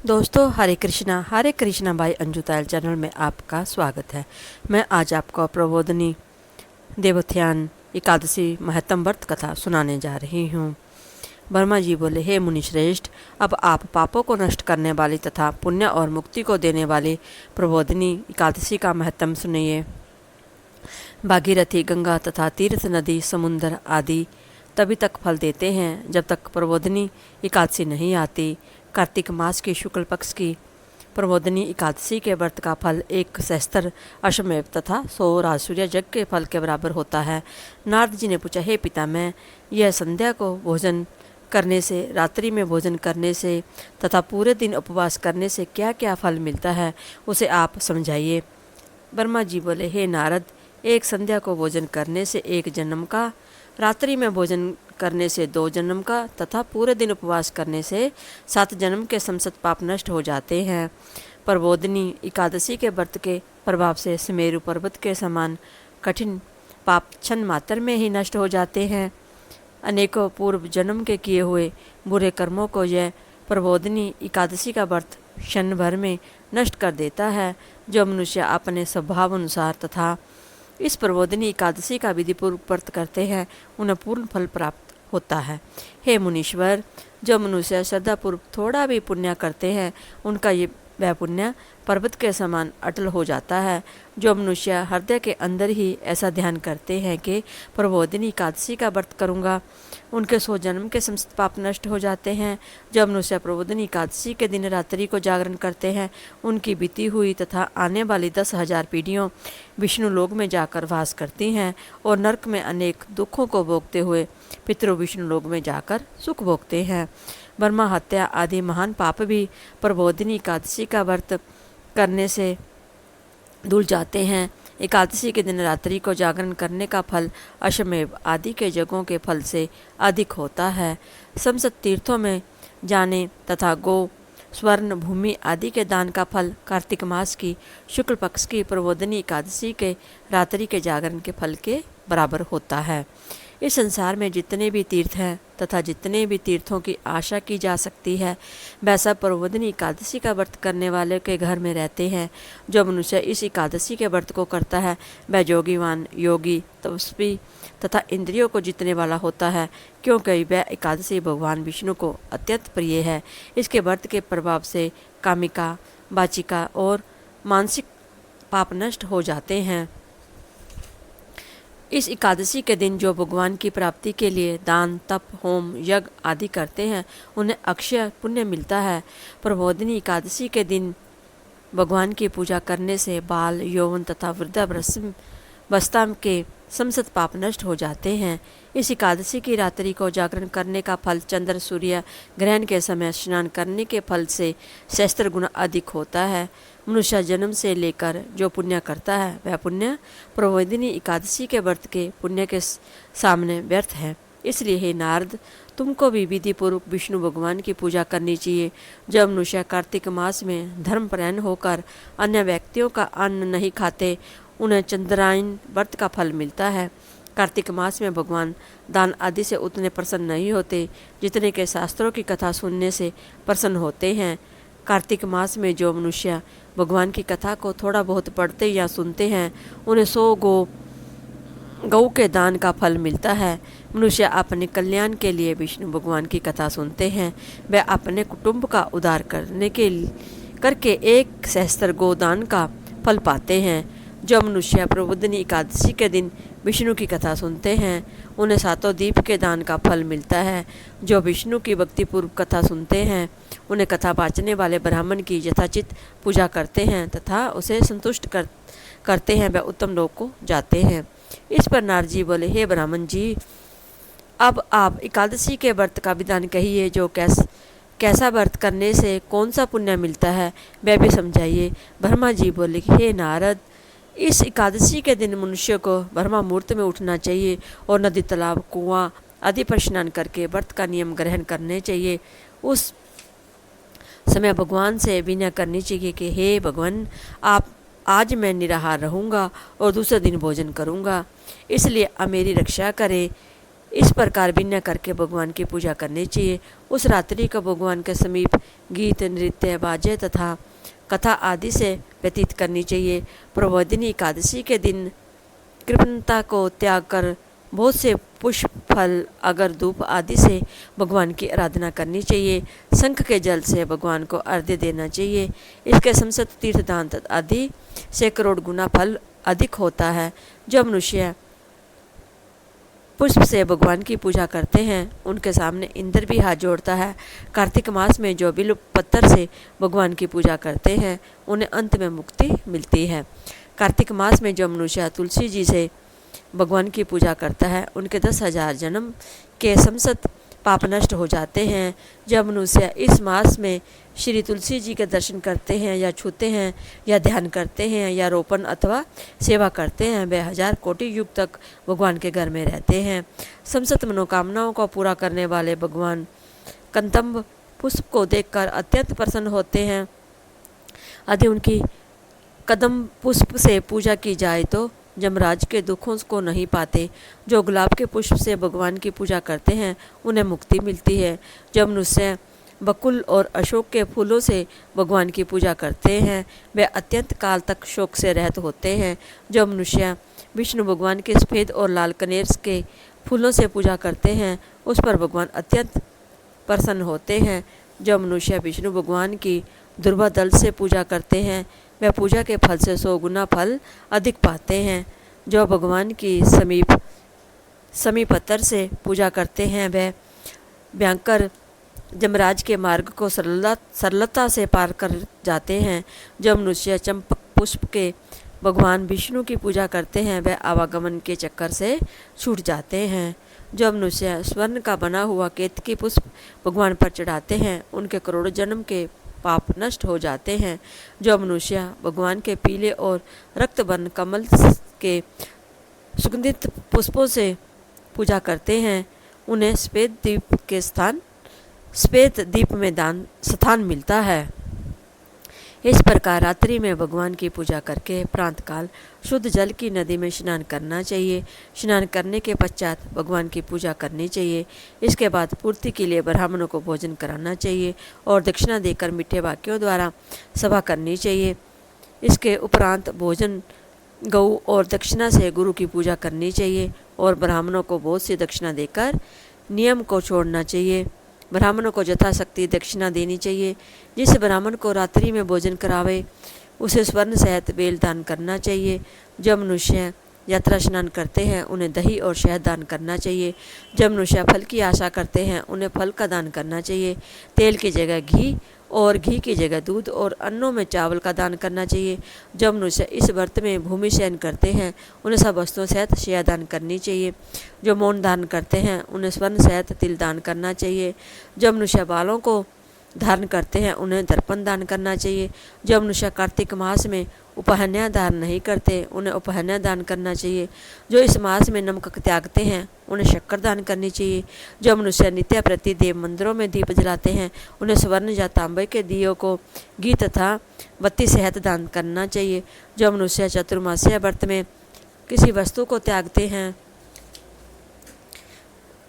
दोस्तों हरे Krishna by Anju Tayal channel में आपका स्वागत है। मैं आज आपको प्रबोधिनी देवोत्थान एकादशी महत्तम व्रत कथा सुनाने जा रही हूँ। ब्रह्मा जी बोले, हे मुनि श्रेष्ठ, अब आप पापों को नष्ट करने वाली तथा पुण्य और मुक्ति को देने वाली प्रबोधिनी एकादशी का महत्तम सुनिए। भागीरथी, गंगा तथा तीर्थ नदी, समुद्र आदि तभी तक फल देते हैं जब तक प्रबोधिनी एकादशी नहीं आती। कार्तिक मास के शुक्ल पक्ष की प्रबोधिनी एकादशी के व्रत का फल 1 सहस्त्र अश्वमेध तथा 100 राजसूय यज्ञ के फल के बराबर होता है। नारद जी ने पूछा, हे पिता, मैं यह संध्या को भोजन करने से, रात्रि में भोजन करने से तथा पूरे दिन उपवास करने से क्या क्या फल मिलता है, उसे आप समझाइए। ब्रह्मा जी बोले, हे नारद, एक संध्या को भोजन करने से 1 जन्म का, रात्रि में भोजन करने से 2 जन्म का तथा पूरे दिन उपवास करने से 7 जन्म के समस्त पाप नष्ट हो जाते हैं। प्रबोधिनी एकादशी के व्रत के प्रभाव से सुमेरु पर्वत के समान कठिन पाप क्षण मात्र में ही नष्ट हो जाते हैं। अनेकों पूर्व जन्म के किए हुए बुरे कर्मों को यह प्रबोधिनी एकादशी का व्रत क्षण भर में नष्ट कर देता है। जो मनुष्य अपने स्वभाव अनुसार तथा इस प्रबोधिनी एकादशी का विधिपूर्वक व्रत करते हैं, उन्हें पूर्ण फल प्राप्त होता है। हे मुनीश्वर, जो मनुष्य श्रद्धापूर्वक थोड़ा भी पुण्य करते हैं, उनका ये वह पुण्य पर्वत के समान अटल हो जाता है। जो मनुष्य हृदय के अंदर ही ऐसा ध्यान करते हैं कि प्रबोधिनी एकादशी का व्रत करूँगा, उनके 100 जन्म के समस्त पाप नष्ट हो जाते हैं। जब मनुष्य प्रबोधिनी एकादशी के दिन रात्रि को जागरण करते हैं, उनकी बीती हुई तथा आने वाली 10,000 पीढ़ियों विष्णु लोक में जाकर वास करती हैं और नरक में अनेक दुखों को भोगते हुए पितृ विष्णु लोक में जाकर सुख भोगते हैं। ब्रह्मा हत्या आदि महान पाप भी प्रबोधिनी एकादशी का व्रत करने से धुल जाते हैं। एकादशी के दिन रात्रि को जागरण करने का फल अश्वमेध आदि के यज्ञों के फल से अधिक होता है। समस्त तीर्थों में जाने तथा गो, स्वर्ण, भूमि आदि के दान का फल कार्तिक मास की शुक्ल पक्ष की प्रबोधिनी एकादशी के रात्रि के जागरण के फल के बराबर होता है। इस संसार में जितने भी तीर्थ हैं तथा जितने भी तीर्थों की आशा की जा सकती है, वैसा प्रबोधिनी एकादशी का व्रत करने वाले के घर में रहते हैं। जो मनुष्य इस एकादशी के व्रत को करता है, वह योगीवान, योगी, तपस्वी तथा इंद्रियों को जीतने वाला होता है, क्योंकि वह एकादशी भगवान विष्णु को अत्यंत प्रिय है। इसके व्रत के प्रभाव से कामिका, वाचिका और मानसिक पाप नष्ट हो जाते हैं। इस एकादशी के दिन जो भगवान की प्राप्ति के लिए दान, तप, होम, यज्ञ आदि करते हैं, उन्हें अक्षय पुण्य मिलता है। प्रबोधिनी एकादशी के दिन भगवान की पूजा करने से बाल, यौवन तथा वृद्धावस्था के समस्त पाप नष्ट हो जाते हैं। इस एकादशी की रात्रि को जागरण करने का फल चंद्र सूर्य ग्रहण के समय स्नान करने के फल से सहस्त्र गुना अधिक होता है। मनुष्य जन्म से लेकर जो पुण्य करता है, वह पुण्य प्रबोधिनी एकादशी के व्रत के पुण्य के सामने व्यर्थ है। इसलिए हे नारद, तुमको भी विधि पूर्वक विष्णु भगवान की पूजा करनी चाहिए। जब मनुष्य कार्तिक मास में धर्मपरायण होकर अन्य व्यक्तियों का अन्न नहीं खाते, उन्हें चंद्रायन व्रत का फल मिलता है। कार्तिक मास में भगवान दान आदि से उतने प्रसन्न नहीं होते जितने के शास्त्रों की कथा सुनने से प्रसन्न होते हैं। कार्तिक मास में जो मनुष्य भगवान की कथा को थोड़ा बहुत पढ़ते या सुनते हैं, उन्हें 100 गौ के दान का फल मिलता है। मनुष्य अपने कल्याण के लिए विष्णु भगवान की कथा सुनते हैं, वह अपने कुटुंब का उद्धार करके 1 सहस्त्र गोदान का फल पाते हैं। जो मनुष्य प्रबोधिनी एकादशी के दिन विष्णु की कथा सुनते हैं, उन्हें 7 दीप के दान का फल मिलता है। जो विष्णु की भक्तिपूर्व कथा सुनते हैं, उन्हें कथा वाचने वाले ब्राह्मण की यथाचित पूजा करते हैं तथा उसे संतुष्ट करते हैं, वह उत्तम लोक को जाते हैं। इस पर नारद जी बोले, हे ब्राह्मण जी, अब आप एकादशी के व्रत का विधान कहिए। जो कैसा व्रत करने से कौन सा पुण्य मिलता है, वह भी समझाइए। ब्रह्मा जी बोले, हे नारद, इस एकादशी के दिन मनुष्य को ब्रह्मा मुहूर्त में उठना चाहिए और नदी, तालाब, कुआं आदि पर स्नान करके व्रत का नियम ग्रहण करने चाहिए। उस समय भगवान से विनय करनी चाहिए कि हे भगवान, आप आज मैं निराहार रहूँगा और दूसरे दिन भोजन करूँगा, इसलिए आप मेरी रक्षा करें। इस प्रकार भिन्न करके भगवान की पूजा करनी चाहिए। उस रात्रि को भगवान के समीप गीत, नृत्य, बाजे तथा कथा आदि से व्यतीत करनी चाहिए। प्रबोधिनी एकादशी के दिन कृपणता को त्याग कर बहुत से पुष्प, फल, अगर, धूप आदि से भगवान की आराधना करनी चाहिए। शंख के जल से भगवान को अर्घ्य देना चाहिए। इसके समस्त तीर्थदान आदि से करोड़ गुना फल अधिक होता है। जो मनुष्य पुष्प से भगवान की पूजा करते हैं उनके सामने इंद्र भी हाथ जोड़ता है। कार्तिक मास में जो बिल्व पत्थर से भगवान की पूजा करते हैं उन्हें अंत में मुक्ति मिलती है। कार्तिक मास में जो मनुष्य तुलसी जी से भगवान की पूजा करता है उनके 10,000 जन्म के समस्त पाप नष्ट हो जाते हैं। जब मनुष्य इस मास में श्री तुलसी जी के दर्शन करते हैं या छूते हैं या ध्यान करते हैं या रोपण अथवा सेवा करते हैं वे 1000 कोटि युग तक भगवान के घर में रहते हैं। समस्त मनोकामनाओं को पूरा करने वाले भगवान कंदम्ब पुष्प को देखकर अत्यंत प्रसन्न होते हैं। यदि उनकी कदम पुष्प से पूजा की जाए तो यमराज के दुखों को नहीं पाते। जो गुलाब के पुष्प से भगवान की पूजा करते हैं उन्हें मुक्ति मिलती है। जब मनुष्य बकुल और अशोक के फूलों से भगवान की पूजा करते हैं वे अत्यंत काल तक शोक से रहित होते हैं। जो मनुष्य विष्णु भगवान के सफ़ेद और लाल कनेर के फूलों से पूजा करते हैं उस पर भगवान अत्यंत प्रसन्न होते हैं। जो मनुष्य विष्णु भगवान की दुर्वा दल से पूजा करते हैं वह पूजा के फल से 100 गुना फल अधिक पाते हैं। जो भगवान की समीपतर से पूजा करते हैं वह भयंकर यमराज के मार्ग को सरलता से पार कर जाते हैं। जो मनुष्य चंपक पुष्प के भगवान विष्णु की पूजा करते हैं वह आवागमन के चक्कर से छूट जाते हैं। जो मनुष्य स्वर्ण का बना हुआ केतकी पुष्प भगवान पर चढ़ाते हैं उनके करोड़ों जन्म के पाप नष्ट हो जाते हैं। जो मनुष्य भगवान के पीले और रक्त वर्ण कमल के सुगंधित पुष्पों से पूजा करते हैं उन्हें श्वेत दीप में स्थान मिलता है। इस प्रकार रात्रि में भगवान की पूजा करके प्रातःकाल शुद्ध जल की नदी में स्नान करना चाहिए। स्नान करने के पश्चात भगवान की पूजा करनी चाहिए। इसके बाद पूर्ति के लिए ब्राह्मणों को भोजन कराना चाहिए और दक्षिणा देकर मीठे वाक्यों द्वारा सभा करनी चाहिए। इसके उपरांत भोजन, गऊ और दक्षिणा से गुरु की पूजा करनी चाहिए और ब्राह्मणों को बहुत सी दक्षिणा देकर नियम को छोड़ना चाहिए। ब्राह्मणों को यथाशक्ति दक्षिणा देनी चाहिए। जिस ब्राह्मण को रात्रि में भोजन करावे उसे स्वर्ण सहित बेल दान करना चाहिए। जब मनुष्य यात्रा स्नान करते हैं उन्हें दही और शहद दान करना चाहिए। जब मनुष्य फल की आशा करते हैं उन्हें फल का दान करना चाहिए। तेल की जगह घी और घी की जगह दूध और अन्नों में चावल का दान करना चाहिए। जब मनुष्य इस व्रत में भूमि शयन करते हैं उन्हें सब वस्तुओं सहित शया दान करनी चाहिए। जो मौन दान करते हैं उन्हें स्वर्ण सहित तिल दान करना चाहिए। जब मनुष्य बालों को धारण करते हैं उन्हें दर्पण दान करना चाहिए। जब मनुष्य कार्तिक मास में उपहन्या दान नहीं करते उन्हें उपहन्या दान करना चाहिए। जो इस मास में नमक त्यागते हैं उन्हें शक्कर दान करनी चाहिए। जो मनुष्य नित्य प्रति देव मंदिरों में दीप जलाते हैं उन्हें स्वर्ण या तांबे के दियों को घी तथा बत्ती सहित दान करना चाहिए। जो मनुष्य चतुर्मास्य व्रत में किसी वस्तु को त्यागते हैं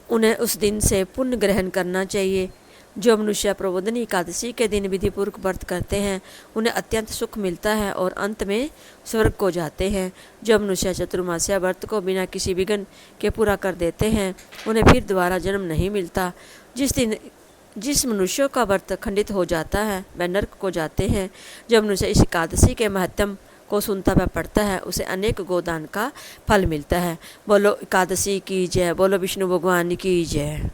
उन्हें उस दिन से पुण्य ग्रहण करना चाहिए। जो मनुष्य प्रबोधिनी एकादशी के दिन विधिपूर्वक व्रत करते हैं उन्हें अत्यंत सुख मिलता है और अंत में स्वर्ग को जाते हैं। जो मनुष्य चतुर्मास्य व्रत को बिना किसी विघ्न के पूरा कर देते हैं उन्हें फिर दोबारा जन्म नहीं मिलता। जिस मनुष्यों का व्रत खंडित हो जाता है वह नरक को जाते हैं। जब मनुष्य इस एकादशी के महत्व को सुनता व पढ़ता है उसे अनेक गोदान का फल मिलता है। बोलो एकादशी की जय, बोलो विष्णु भगवान की जय।